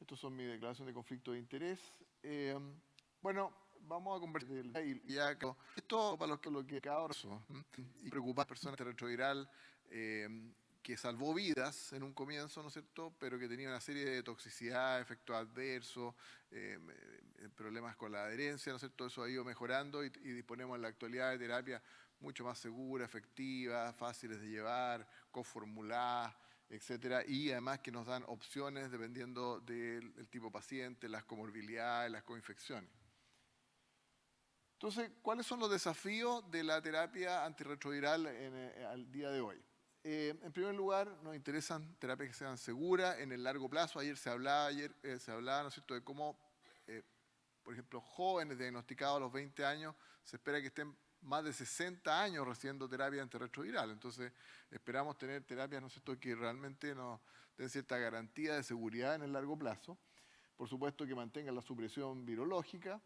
Estos son mi declaración de conflicto de interés. Bueno, vamos a conversar y ya esto para lo que cada y preocupar a las personas de retroviral que salvó vidas en un comienzo, ¿no es cierto?, pero que tenía una serie de toxicidad, efectos adversos, problemas con la adherencia, ¿no es cierto? Eso ha ido mejorando y disponemos en la actualidad de terapia mucho más segura, efectiva, fáciles de llevar, coformuladas, etcétera, y además que nos dan opciones dependiendo del tipo de paciente, las comorbilidades, las coinfecciones. Entonces, ¿cuáles son los desafíos de la terapia antirretroviral al día de hoy? En primer lugar, nos interesan terapias que sean seguras en el largo plazo. Ayer se hablaba, ¿no es cierto?, de cómo, por ejemplo, jóvenes diagnosticados a los 20 años, se espera que estén más de 60 años recibiendo terapia antirretroviral. Entonces, esperamos tener terapias, ¿no es cierto?, que realmente nos den cierta garantía de seguridad en el largo plazo. Por supuesto, que mantengan la supresión virológica,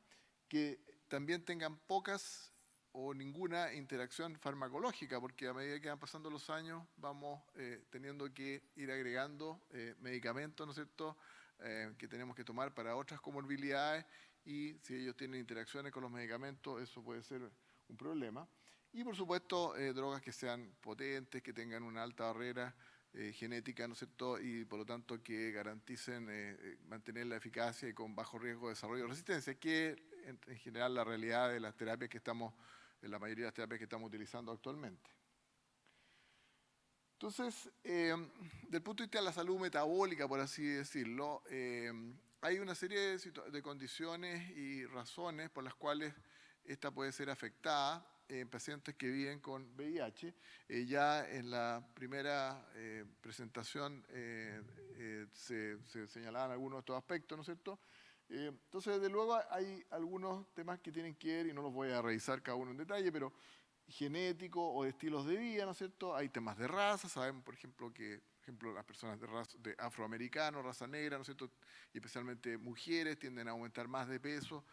que también tengan pocas o ninguna interacción farmacológica, porque a medida que van pasando los años vamos teniendo que ir agregando medicamentos, ¿no es cierto?, que tenemos que tomar para otras comorbilidades, y si ellos tienen interacciones con los medicamentos, eso puede ser un problema. Y por supuesto, drogas que sean potentes, que tengan una alta barrera genética, ¿no es cierto?, y por lo tanto que garanticen mantener la eficacia y con bajo riesgo de desarrollo de resistencia, que en general la realidad de las terapias que estamos, de la mayoría de las terapias que estamos utilizando actualmente. Entonces, del punto de vista de la salud metabólica, por así decirlo, hay una serie de condiciones y razones por las cuales esta puede ser afectada en pacientes que viven con VIH. Ya en la primera presentación se señalaban algunos de estos aspectos, ¿no es cierto? Entonces, desde luego, hay algunos temas que tienen que ver, y no los voy a revisar cada uno en detalle, pero genético o de estilos de vida, ¿no es cierto? Hay temas de raza, sabemos, por ejemplo, que las personas de afroamericanos, raza negra, ¿no es cierto?, y especialmente mujeres, tienden a aumentar más de peso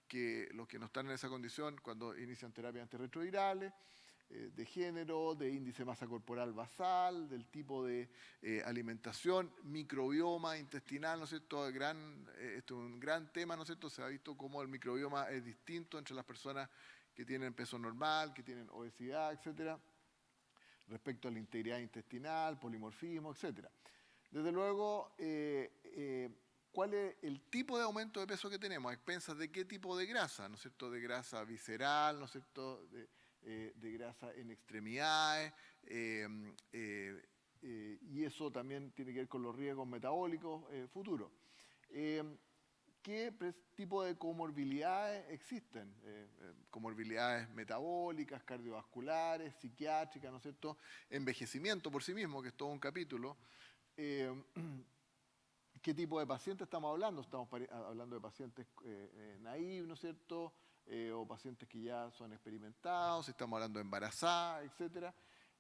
que los que no están en esa condición cuando inician terapias antirretrovirales, de género, de índice de masa corporal basal, del tipo de alimentación, microbioma intestinal, ¿no es cierto? Esto es un gran tema, ¿no es cierto? Se ha visto cómo el microbioma es distinto entre las personas que tienen peso normal, que tienen obesidad, etcétera, respecto a la integridad intestinal, polimorfismo, etcétera. Desde luego, ¿cuál es el tipo de aumento de peso que tenemos? ¿A expensas de qué tipo de grasa? ¿No es cierto? De grasa visceral, ¿no es cierto?, de grasa en extremidades, y eso también tiene que ver con los riesgos metabólicos futuros. ¿Qué tipo de comorbilidades existen? Comorbilidades metabólicas, cardiovasculares, psiquiátricas, ¿no es cierto? Envejecimiento por sí mismo, que es todo un capítulo. ¿Qué tipo de pacientes estamos hablando? Estamos hablando de pacientes naïves, ¿no es cierto?, o pacientes que ya son experimentados, estamos hablando de embarazadas, etcétera.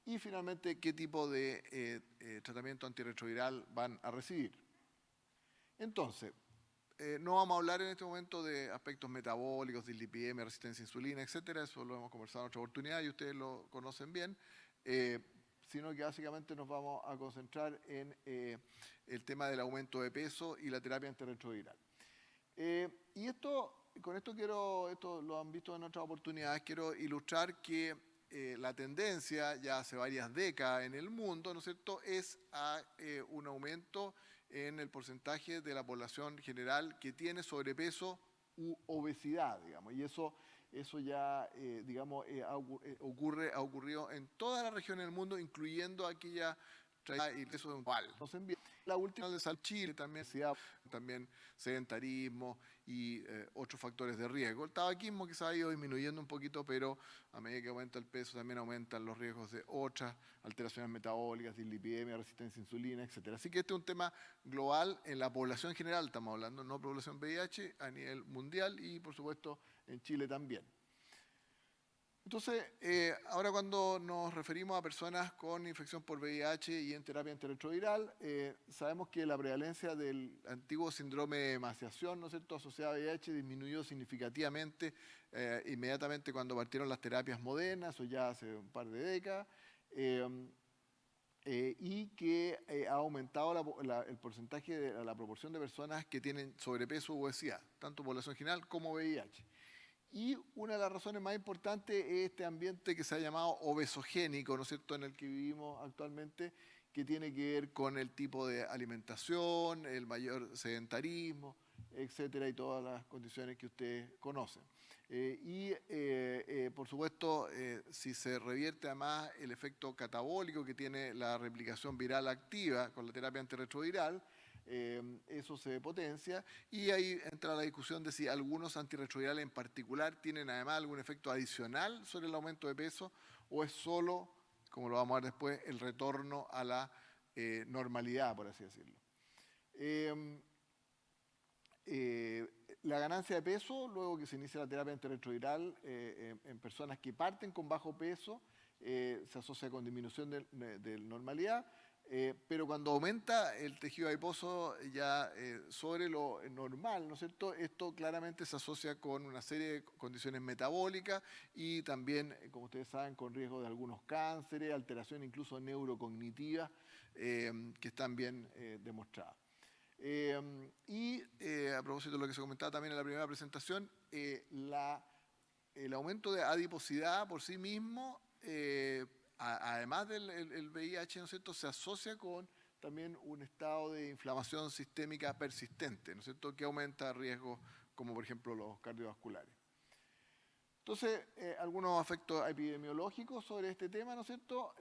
Y finalmente, ¿qué tipo de tratamiento antirretroviral van a recibir? Entonces, no vamos a hablar en este momento de aspectos metabólicos, dislipidemia, resistencia a insulina, etcétera. Eso lo hemos conversado en otra oportunidad y ustedes lo conocen bien. Sino que básicamente nos vamos a concentrar en el tema del aumento de peso y la terapia antirretroviral. Y con esto esto lo han visto en otras oportunidades, quiero ilustrar que la tendencia ya hace varias décadas en el mundo, ¿no es cierto?, es a un aumento en el porcentaje de la población general que tiene sobrepeso u obesidad, digamos, y eso ya, digamos, ha ocurrido en toda la región del mundo, incluyendo aquella y eso es igual. La última de Chile también sedentarismo y otros factores de riesgo. El tabaquismo que se ha ido disminuyendo un poquito, pero a medida que aumenta el peso también aumentan los riesgos de otras alteraciones metabólicas, dislipidemia, resistencia a insulina, etcétera. Así que este es un tema global en la población general, estamos hablando, no población VIH, a nivel mundial y por supuesto en Chile también. Entonces, ahora cuando nos referimos a personas con infección por VIH y en terapia antirretroviral, sabemos que la prevalencia del antiguo síndrome de emaciación, ¿no es cierto?, asociado a VIH disminuyó significativamente inmediatamente cuando partieron las terapias modernas, o ya hace un par de décadas. y que ha aumentado el porcentaje de la proporción de personas que tienen sobrepeso u obesidad, tanto población general como VIH. Y una de las razones más importantes es este ambiente que se ha llamado obesogénico, ¿no es cierto?, en el que vivimos actualmente, que tiene que ver con el tipo de alimentación, el mayor sedentarismo, etcétera, y todas las condiciones que ustedes conocen. Por supuesto, si se revierte además el efecto catabólico que tiene la replicación viral activa con la terapia antirretroviral, eso se potencia y ahí entra la discusión de si algunos antirretrovirales en particular tienen además algún efecto adicional sobre el aumento de peso o es solo, como lo vamos a ver después, el retorno a la normalidad, por así decirlo. La ganancia de peso, luego que se inicia la terapia antirretroviral en personas que parten con bajo peso, se asocia con disminución de normalidad, pero cuando aumenta el tejido adiposo ya sobre lo normal, ¿no es cierto?, esto claramente se asocia con una serie de condiciones metabólicas y también, como ustedes saben, con riesgo de algunos cánceres, alteraciones incluso neurocognitivas que están bien demostradas. A propósito de lo que se comentaba también en la primera presentación, el aumento de adiposidad por sí mismo, además del VIH, ¿no es cierto?, se asocia con también un estado de inflamación sistémica persistente, ¿no es cierto?, que aumenta riesgos como por ejemplo los cardiovasculares. Entonces, algunos efectos epidemiológicos sobre este tema, ¿no es cierto?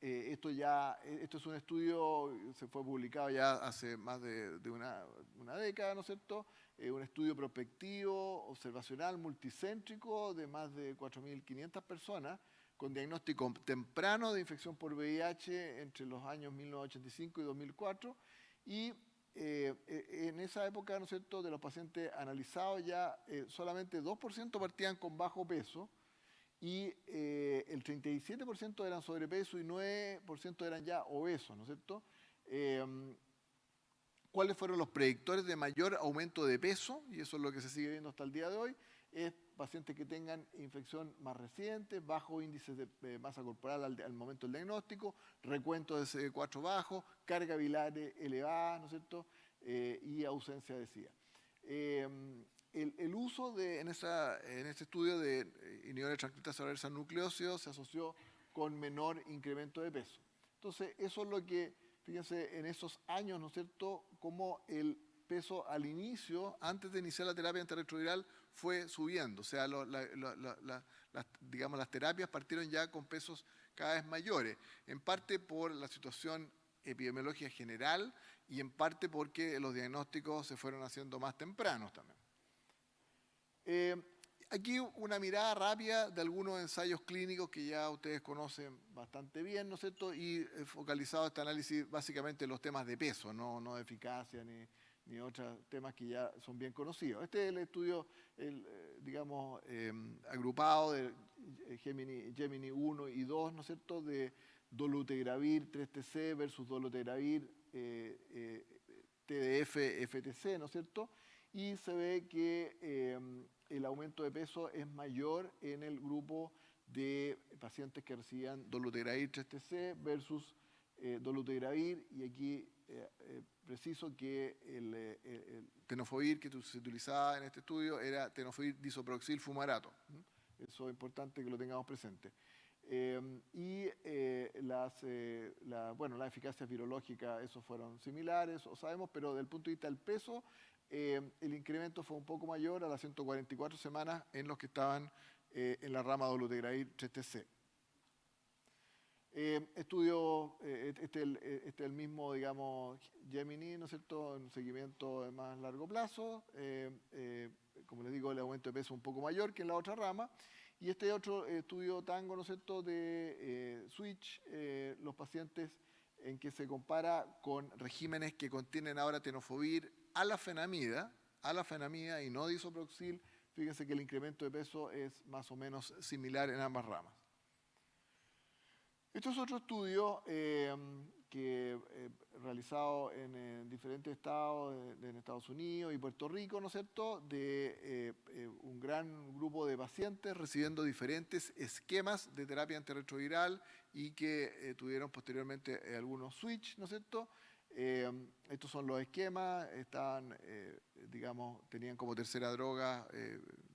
Esto es un estudio, se fue publicado ya hace más de una década, ¿no es cierto? Un estudio prospectivo, observacional, multicéntrico de más de 4.500 personas con diagnóstico temprano de infección por VIH entre los años 1985 y 2004. Y en esa época, ¿no es cierto?, de los pacientes analizados ya solamente 2% partían con bajo peso, y el 37% eran sobrepeso y 9% eran ya obesos, ¿no es cierto? ¿Cuáles fueron los predictores de mayor aumento de peso? Y eso es lo que se sigue viendo hasta el día de hoy. Es pacientes que tengan infección más reciente, bajo índice de masa corporal al momento del diagnóstico, recuento de CD4 bajo, carga viral elevada, ¿no es cierto? Y ausencia de SIDA. El uso en este estudio de inhibidores de transcriptasa reversa nucleósidos se asoció con menor incremento de peso. Entonces, eso es lo que, fíjense, en esos años, ¿no es cierto?, como el peso al inicio, antes de iniciar la terapia antirretroviral, fue subiendo. O sea, digamos, las terapias partieron ya con pesos cada vez mayores, en parte por la situación epidemiológica general y en parte porque los diagnósticos se fueron haciendo más tempranos también. Aquí una mirada rápida de algunos ensayos clínicos que ya ustedes conocen bastante bien, ¿no es cierto? Y focalizado este análisis básicamente en los temas de peso, no de eficacia ni otros temas que ya son bien conocidos. Este es el estudio, digamos, agrupado de Gemini 1 y 2, ¿no es cierto?, de dolutegravir 3-TC versus dolutegravir TDF-FTC, ¿no es cierto? Y se ve que el aumento de peso es mayor en el grupo de pacientes que recibían dolutegravir 3-TC versus dolutegravir, y aquí preciso que el tenofovir que se utilizaba en este estudio era tenofovir disoproxil fumarato. Eso es importante que lo tengamos presente. Las eficacias virológicas, esos fueron similares, o sabemos, pero desde el punto de vista del peso, el incremento fue un poco mayor a las 144 semanas en los que estaban en la rama dolutegravir 3-TC. Estudio, este es el mismo, digamos, Gemini, ¿no es cierto?, en un seguimiento de más largo plazo. Como les digo, el aumento de peso es un poco mayor que en la otra rama. Y este otro estudio Tango, ¿no es cierto?, de Switch, los pacientes en que se compara con regímenes que contienen ahora tenofovir alafenamida y no disoproxil. Fíjense que el incremento de peso es más o menos similar en ambas ramas. Este es otro estudio realizado en diferentes estados en Estados Unidos y Puerto Rico, ¿no es cierto?, de un gran grupo de pacientes recibiendo diferentes esquemas de terapia antirretroviral y que tuvieron posteriormente algunos switch, ¿no es cierto? Estos son los esquemas, digamos, tenían como tercera droga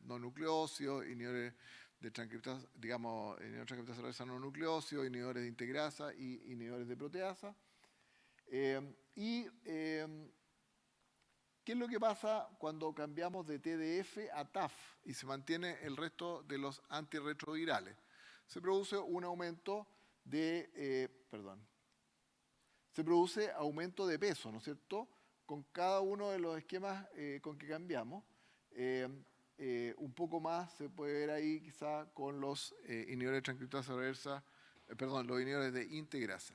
no nucleócidos, inhibidores de transcriptasa, digamos, inhibidores de transcriptasa no nucleócidos, inhibidores de integrasa y inhibidores de proteasa. ¿Qué es lo que pasa cuando cambiamos de TDF a TAF y se mantiene el resto de los antirretrovirales? Se produce un aumento de, se produce aumento de peso, ¿no es cierto?, con cada uno de los esquemas con que cambiamos. Un poco más se puede ver ahí quizá con los inhibidores de transcriptasa reversa, los inhibidores de integrasa.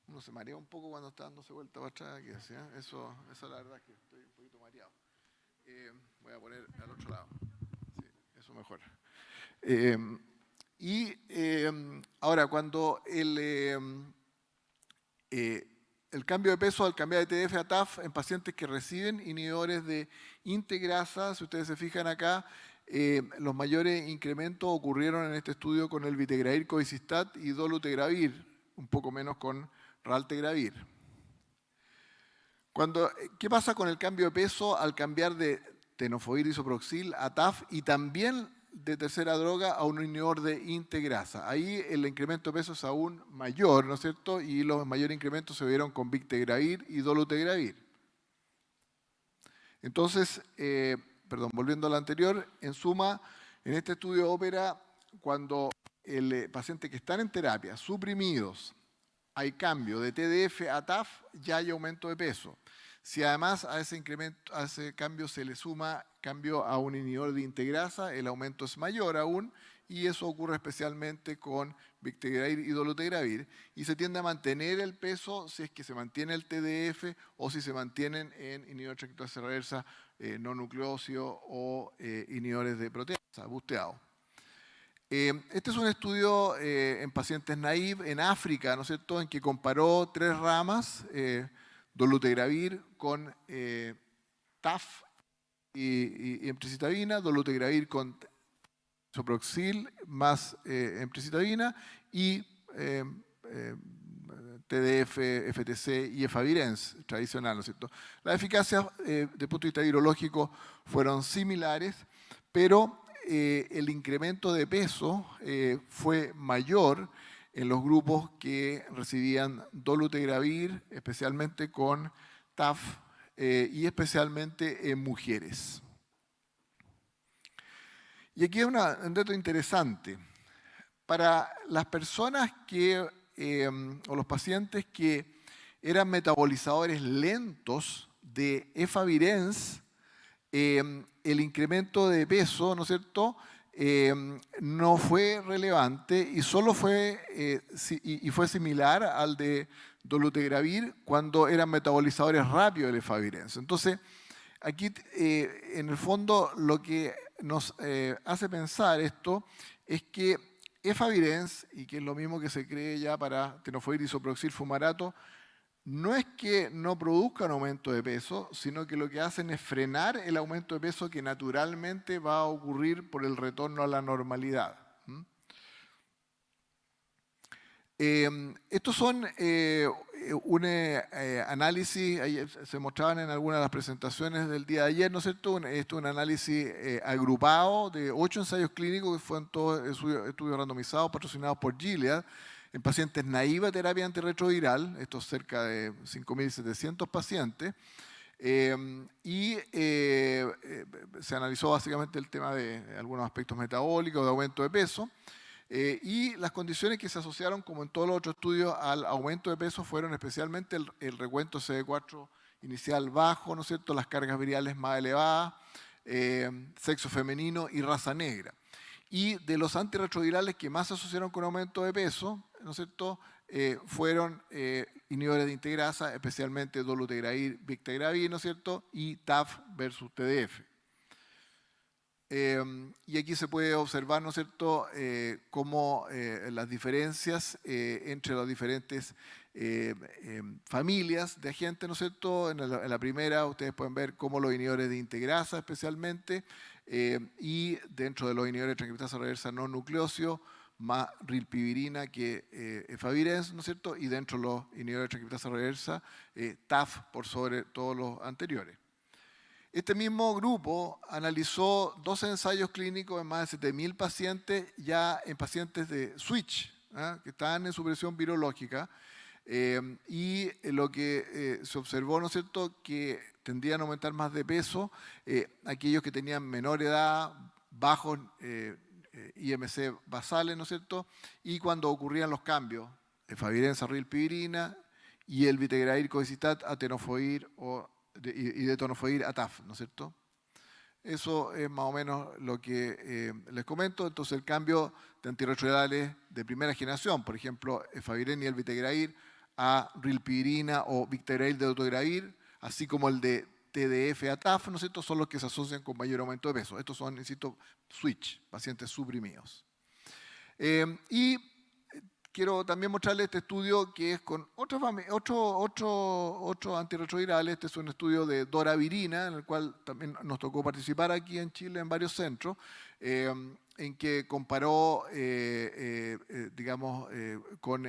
Uno se marea un poco cuando está dándose vuelta para atrás. ¿Sí? Eso la verdad es que estoy un poquito mareado. Voy a poner al otro lado. Sí, eso mejor. Ahora, cuando el cambio de peso al cambiar de TDF a TAF en pacientes que reciben inhibidores de integrasa, si ustedes se fijan acá, los mayores incrementos ocurrieron en este estudio con el Vitegravir, Covicistat y Dolutegravir, un poco menos con Raltegravir. ¿Qué pasa con el cambio de peso al cambiar de tenofovir isoproxil a TAF y también de tercera droga a un inhibidor de integrasa? Ahí el incremento de peso es aún mayor, ¿no es cierto? Y los mayores incrementos se vieron con Victegravir y Dolutegravir. Entonces, volviendo a lo anterior, en suma, en este estudio ópera, cuando el paciente que están en terapia, suprimidos, hay cambio de TDF a TAF, ya hay aumento de peso. Si además a ese cambio se le suma cambio a un inhibidor de integrasa, el aumento es mayor aún, y eso ocurre especialmente con Victegravir y Dolutegravir, y se tiende a mantener el peso si es que se mantiene el TDF o si se mantienen en inhibidores de transcriptasa reversa no nucleócidos o inhibidores de proteasa, busteados. Este es un estudio en pacientes naive en África, ¿no es cierto?, en que comparó 3 ramas, Dolutegravir con TAF y emtricitabina, Dolutegravir con isoproxil más emtricitabina y TDF, FTC y efavirenz tradicional, ¿no es cierto? Las eficacias desde el punto de vista virológico fueron similares, pero el incremento de peso fue mayor en los grupos que recibían Dolutegravir, especialmente con TAF y especialmente en mujeres. Y aquí hay un dato interesante. Para las personas o los pacientes que eran metabolizadores lentos de efavirenz, el incremento de peso, ¿no es cierto?, no fue relevante y solo fue similar al de Dolutegravir cuando eran metabolizadores rápidos de efavirenz. Entonces, aquí en el fondo lo que nos hace pensar esto es que efavirenz, y que es lo mismo que se cree ya para tenofovir isoproxil fumarato, no es que no produzcan aumento de peso, sino que lo que hacen es frenar el aumento de peso que naturalmente va a ocurrir por el retorno a la normalidad. Estos son un análisis, se mostraban en algunas de las presentaciones del día de ayer, ¿no es cierto? Esto es un análisis agrupado de 8 ensayos clínicos que fueron todos estudios randomizados patrocinados por Gilead, en pacientes naivos a terapia antirretroviral, estos cerca de 5.700 pacientes, se analizó básicamente el tema de algunos aspectos metabólicos, de aumento de peso, y las condiciones que se asociaron, como en todos los otros estudios, al aumento de peso fueron especialmente el recuento CD4 inicial bajo, ¿no es cierto?, las cargas virales más elevadas, sexo femenino y raza negra. Y de los antirretrovirales que más se asociaron con aumento de peso, ¿no es cierto?, fueron inhibidores de integrasa, especialmente Dolutegravir, Victegravir, ¿no es cierto?, y TAF versus TDF. Y aquí se puede observar, ¿no es cierto?, cómo las diferencias entre las diferentes familias de agentes, ¿no es cierto? En la primera ustedes pueden ver cómo los inhibidores de integrasa especialmente, y dentro de los inhibidores de transcriptasa reversa no nucleóseo, más rilpivirina que efavirenz, ¿no es cierto? Y dentro de los inhibidores de transcriptasa reversa, TAF por sobre todos los anteriores. Este mismo grupo analizó 12 ensayos clínicos en más de 7.000 pacientes, ya en pacientes de switch, que estaban en supresión virológica, y lo que se observó, ¿no es cierto?, que tendían a aumentar más de peso aquellos que tenían menor edad, bajos IMC basales, ¿no es cierto?, y cuando ocurrían los cambios, efavirenz a rilpivirina y el vitegrair codicitat a tenofovir y de tenofovir a TAF, ¿no es cierto? Eso es más o menos lo que les comento. Entonces el cambio de antirretrovirales de primera generación, por ejemplo, efavirenz y el vitegrair a rilpivirina o vitegrair de dolutegravir, así como el de TDF a TAF, ¿no es cierto?, son los que se asocian con mayor aumento de peso. Estos son, insisto, switch, pacientes suprimidos. Y quiero también mostrarles este estudio que es con otro antirretrovirales. Este es un estudio de doravirina, en el cual también nos tocó participar aquí en Chile en varios centros, en que comparó, digamos, con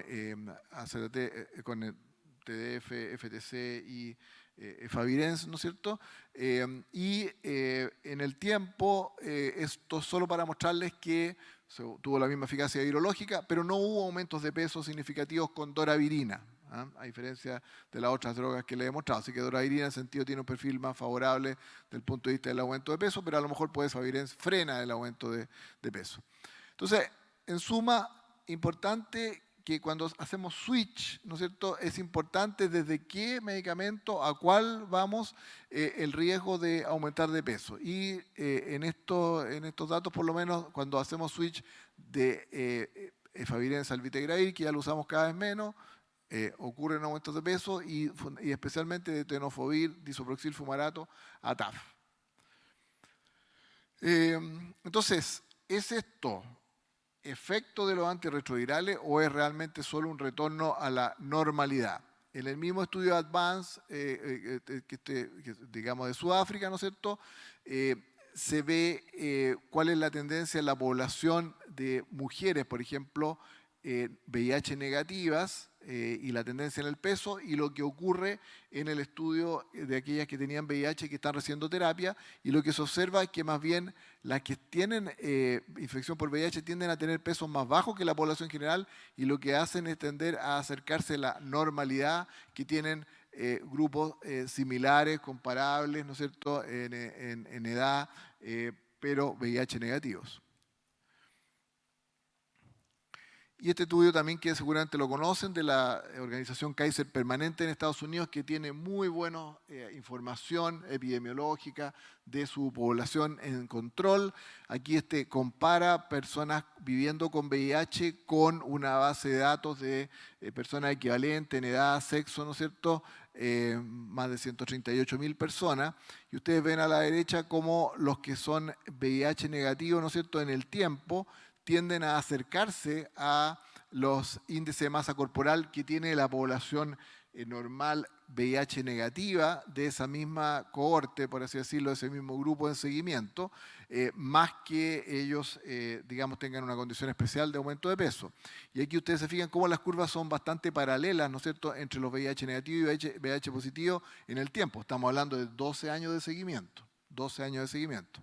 ACDT, con TDF, FTC y efavirenz, ¿no es cierto? Y en el tiempo, esto solo para mostrarles que tuvo la misma eficacia virológica, pero no hubo aumentos de peso significativos con doravirina, a diferencia de las otras drogas que le he mostrado. Así que doravirina en ese sentido tiene un perfil más favorable desde el punto de vista del aumento de peso, pero a lo mejor efavirenz frena el aumento de peso. Entonces, en suma, importante que cuando hacemos switch, ¿no es cierto?, es importante desde qué medicamento a cuál vamos el riesgo de aumentar de peso. Y en estos datos, por lo menos, cuando hacemos switch de efavirenz al vitegrair, que ya lo usamos cada vez menos, ocurren aumentos de peso y especialmente de tenofovir, disoproxil fumarato a TAF. Entonces, ¿es esto efecto de los antirretrovirales o es realmente solo un retorno a la normalidad? En el mismo estudio Advance, digamos de Sudáfrica, ¿no es cierto?, se ve cuál es la tendencia en la población de mujeres, por ejemplo, VIH negativas, y la tendencia en el peso, y lo que ocurre en el estudio de aquellas que tenían VIH y que están recibiendo terapia, y lo que se observa es que más bien las que tienen infección por VIH tienden a tener pesos más bajos que la población general, y lo que hacen es tender a acercarse a la normalidad que tienen grupos similares, comparables, ¿no es cierto?, en edad, pero VIH negativos. Y este estudio también, que seguramente lo conocen, de la organización Kaiser Permanente en Estados Unidos, que tiene muy buena información epidemiológica de su población en control. Aquí compara personas viviendo con VIH con una base de datos de personas equivalentes en edad, sexo, ¿no es cierto?, más de 138.000 personas. Y ustedes ven a la derecha cómo los que son VIH negativos, ¿no es cierto?, en el tiempo, tienden a acercarse a los índices de masa corporal que tiene la población normal VIH negativa de esa misma cohorte, por así decirlo, de ese mismo grupo de seguimiento, más que ellos, digamos, tengan una condición especial de aumento de peso. Y aquí ustedes se fijan cómo las curvas son bastante paralelas, ¿no es cierto?, entre los VIH negativos y VIH positivos en el tiempo. Estamos hablando de 12 años de seguimiento. 12 años de seguimiento.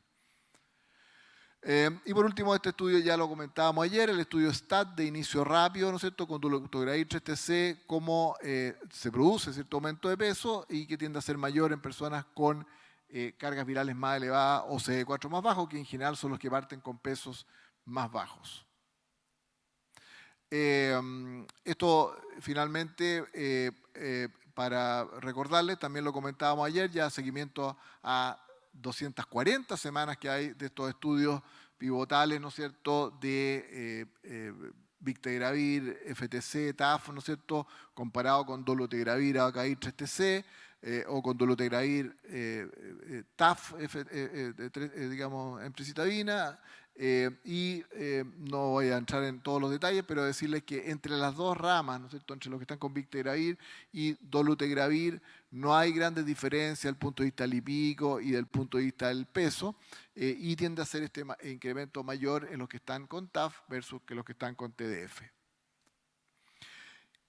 Y por último, este estudio ya lo comentábamos ayer, el estudio STAT de inicio rápido, ¿no es cierto?, con dolutegravir 3TC, cómo se produce cierto aumento de peso y que tiende a ser mayor en personas con cargas virales más elevadas o CD4 más bajos, que en general son los que parten con pesos más bajos. Esto finalmente, para recordarles, también lo comentábamos ayer, ya seguimiento a 240 semanas que hay de estos estudios pivotales, ¿no es cierto?, de vitegravir, FTC, TAF, ¿no es cierto?, comparado con dolutegravir, abacair 3TC, o con dolutegravir, TAF, digamos, emtricitabina, no voy a entrar en todos los detalles, pero decirles que entre las dos ramas, ¿no es cierto?, entre los que están con Victegravir y dolutegravir, no hay grandes diferencias desde el punto de vista lipídico y del punto de vista del peso, y tiende a ser este incremento mayor en los que están con TAF versus que los que están con TDF.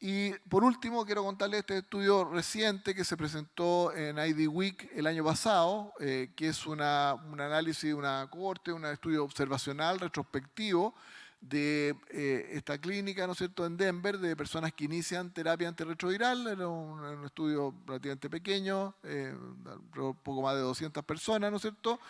Y por último, quiero contarles este estudio reciente que se presentó en IDWeek el año pasado, que es un análisis, una cohorte, un estudio observacional retrospectivo de esta clínica, ¿no es cierto?, en Denver, de personas que inician terapia antirretroviral. Era un estudio relativamente pequeño, poco más de 200 personas, ¿no es cierto?,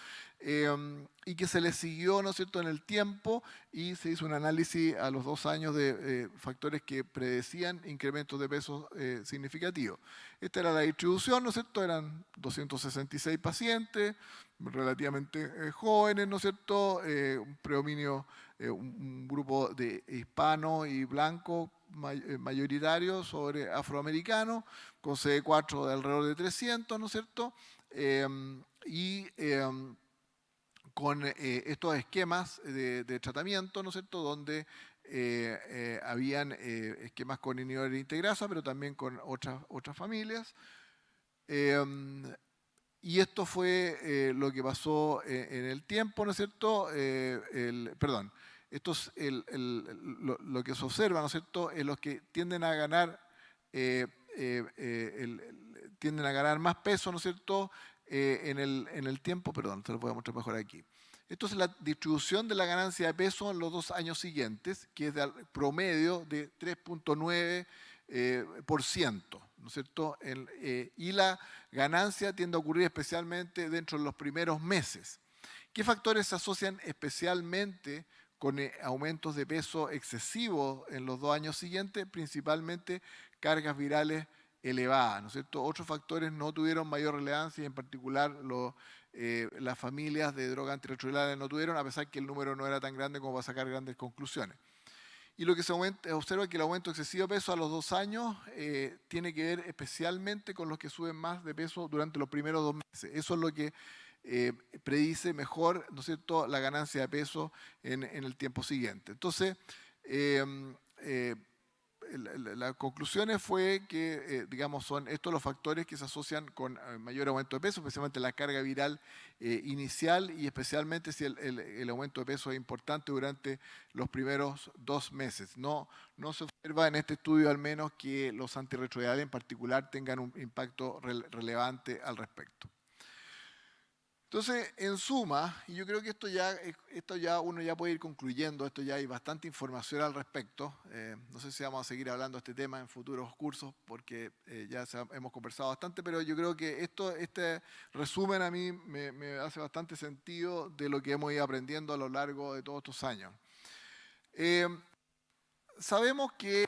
y que se les siguió, ¿no es cierto?, en el tiempo, y se hizo un análisis a los 2 años de factores que predecían incrementos de peso significativos. Esta era la distribución, ¿no es cierto?, eran 266 pacientes, relativamente jóvenes, ¿no es cierto?, un predominio, un grupo de hispanos y blancos mayoritario sobre afroamericanos, con CD4 de alrededor de 300, ¿no es cierto?, con estos esquemas de tratamiento, ¿no es cierto?, donde habían esquemas con inhibidores de integrasa, pero también con otras familias. Y esto fue lo que pasó en el tiempo, ¿no es cierto? Esto es lo que se observa, ¿no es cierto?, en los que tienden a ganar más peso, ¿no es cierto?, en el tiempo. Perdón, te lo voy a mostrar mejor aquí. Esto es la distribución de la ganancia de peso en los 2 años siguientes, que es de promedio de 3.9%, ¿no es cierto? Y la ganancia tiende a ocurrir especialmente dentro de los primeros meses. ¿Qué factores se asocian especialmente con aumentos de peso excesivos en los 2 años siguientes? Principalmente cargas virales elevadas, ¿no es cierto? Otros factores no tuvieron mayor relevancia, y en particular las familias de drogas antirretrovirales no tuvieron, a pesar que el número no era tan grande como para sacar grandes conclusiones. Y lo que se observa es que el aumento excesivo de peso a los 2 años tiene que ver especialmente con los que suben más de peso durante los primeros 2 meses. Eso es lo que predice mejor, ¿no es cierto?, la ganancia de peso en el tiempo siguiente. Entonces, las conclusiones fue que, digamos, son estos los factores que se asocian con mayor aumento de peso, especialmente la carga viral inicial, y especialmente si el aumento de peso es importante durante los primeros 2 meses. No se observa en este estudio, al menos, que los antirretrovirales en particular tengan un impacto relevante al respecto. Entonces, en suma, y yo creo que esto ya uno ya puede ir concluyendo, esto ya hay bastante información al respecto. No sé si vamos a seguir hablando de este tema en futuros cursos, porque ya hemos conversado bastante, pero yo creo que este resumen a mí me hace bastante sentido de lo que hemos ido aprendiendo a lo largo de todos estos años. Sabemos que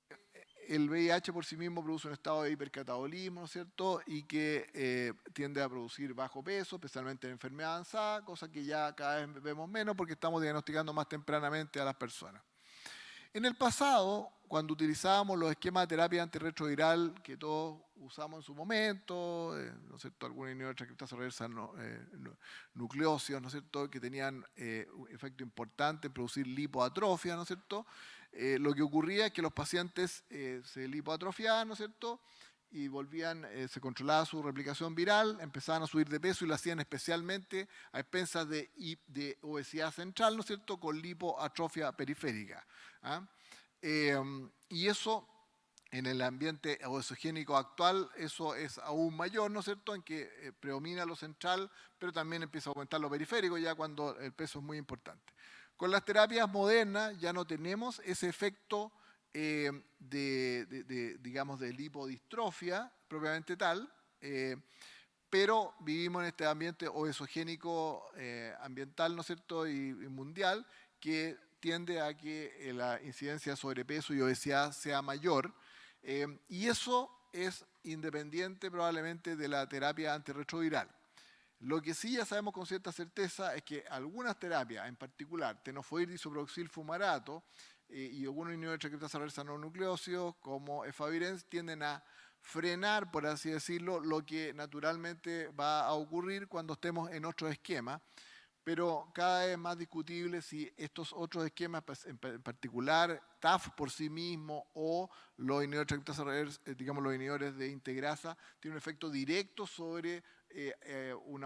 el VIH por sí mismo produce un estado de hipercatabolismo, ¿no es cierto?, y que tiende a producir bajo peso, especialmente en enfermedad avanzada, cosa que ya cada vez vemos menos porque estamos diagnosticando más tempranamente a las personas. En el pasado, cuando utilizábamos los esquemas de terapia antirretroviral que todos usamos en su momento, ¿no es cierto?, algunos inhibidores de transcriptasa reversa nucleósidos, ¿no es cierto?, que tenían un efecto importante en producir lipoatrofia, ¿no es cierto?, lo que ocurría es que los pacientes se lipoatrofiaban, ¿no es cierto?, y se controlaba su replicación viral, empezaban a subir de peso y lo hacían especialmente a expensas de obesidad central, ¿no es cierto?, con lipoatrofia periférica. Y eso, en el ambiente obesogénico actual, eso es aún mayor, ¿no es cierto?, en que predomina lo central, pero también empieza a aumentar lo periférico ya cuando el peso es muy importante. Con las terapias modernas ya no tenemos ese efecto digamos, de lipodistrofia propiamente tal, pero vivimos en este ambiente obesogénico ambiental, ¿no es cierto?, y mundial, que tiende a que la incidencia de sobrepeso y obesidad sea mayor, y eso es independiente probablemente de la terapia antirretroviral. Lo que sí ya sabemos con cierta certeza es que algunas terapias, en particular tenofovir disoproxil fumarato y algunos inhibidores de transcriptasa reversa no nucleósidos como efavirenz, tienden a frenar, por así decirlo, lo que naturalmente va a ocurrir cuando estemos en otro esquema, pero cada vez más discutible si estos otros esquemas, pues, en particular TAF por sí mismo o los inhibidores de transcriptasa reversa, digamos los inhibidores de integrasa, tienen un efecto directo sobre el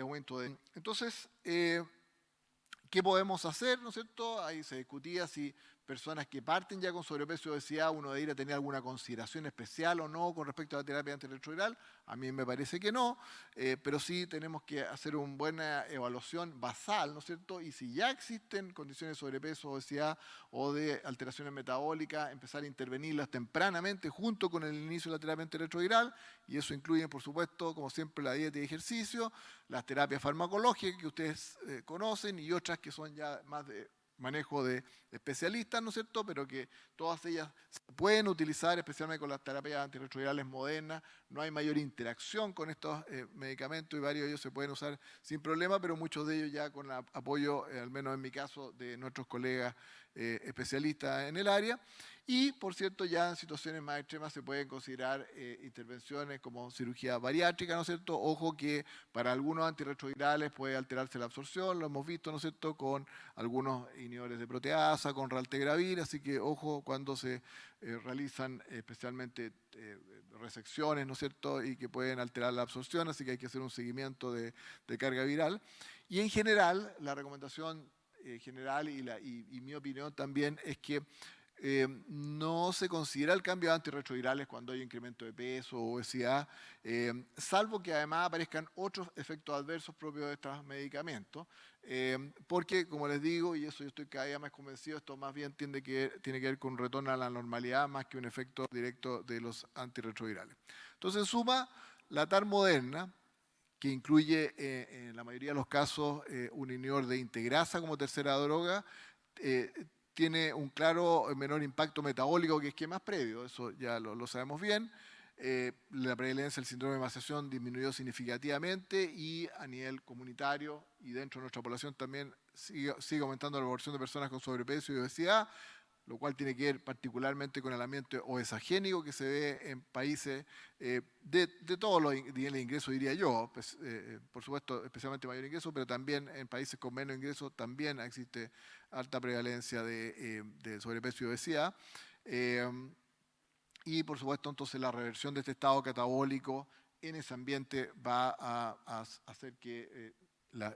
aumento de... Entonces, ¿qué podemos hacer? ¿No es cierto? Ahí se discutía si personas que parten ya con sobrepeso y obesidad, uno debe ir a tener alguna consideración especial o no con respecto a la terapia antirretroviral. A mí me parece que no, pero sí tenemos que hacer una buena evaluación basal, ¿no es cierto? Y si ya existen condiciones de sobrepeso, obesidad o de alteraciones metabólicas, empezar a intervenirlas tempranamente junto con el inicio de la terapia antirretroviral, y eso incluye, por supuesto, como siempre, la dieta y ejercicio, las terapias farmacológicas que ustedes conocen y otras que son ya más de manejo de especialistas, ¿no es cierto? Pero que todas ellas se pueden utilizar, especialmente con las terapias antirretrovirales modernas. No hay mayor interacción con estos medicamentos y varios de ellos se pueden usar sin problema, pero muchos de ellos ya con apoyo, al menos en mi caso, de nuestros colegas especialistas en el área. Y, por cierto, ya en situaciones más extremas se pueden considerar intervenciones como cirugía bariátrica, ¿no es cierto? Ojo que para algunos antirretrovirales puede alterarse la absorción, lo hemos visto, ¿no es cierto?, con algunos inhibidores de proteasa, con raltegravir, así que ojo cuando se realizan especialmente resecciones, ¿no es cierto?, y que pueden alterar la absorción, así que hay que hacer un seguimiento de carga viral. Y en general, la recomendación general y mi opinión también es que no se considera el cambio de antirretrovirales cuando hay incremento de peso o obesidad, salvo que además aparezcan otros efectos adversos propios de estos medicamentos, porque, como les digo, y eso yo estoy cada día más convencido, esto más bien tiene que ver con un retorno a la normalidad más que un efecto directo de los antirretrovirales. Entonces, en suma, la TAR moderna, que incluye en la mayoría de los casos un inhibidor de integrasa como tercera droga, tiene un claro menor impacto metabólico que esquemas previos, eso ya lo sabemos bien. La prevalencia del síndrome de emaciación disminuyó significativamente y a nivel comunitario y dentro de nuestra población también sigue aumentando la proporción de personas con sobrepeso y obesidad, lo cual tiene que ver particularmente con el ambiente obesogénico que se ve en países de todos los niveles de ingreso, diría yo, pues, por supuesto, especialmente mayor ingreso, pero también en países con menos ingresos también existe alta prevalencia de sobrepeso y obesidad. Y, por supuesto, entonces la reversión de este estado catabólico en ese ambiente va a hacer que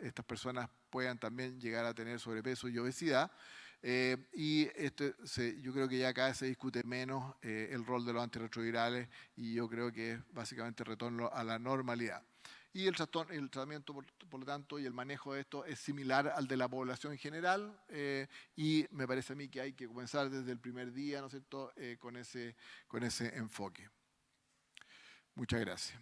estas personas puedan también llegar a tener sobrepeso y obesidad. Yo creo que ya cada vez se discute menos el rol de los antirretrovirales y yo creo que es básicamente retorno a la normalidad. Y el tratamiento, por lo tanto, y el manejo de esto es similar al de la población en general y me parece a mí que hay que comenzar desde el primer día, ¿no es cierto?, con ese enfoque. Muchas gracias.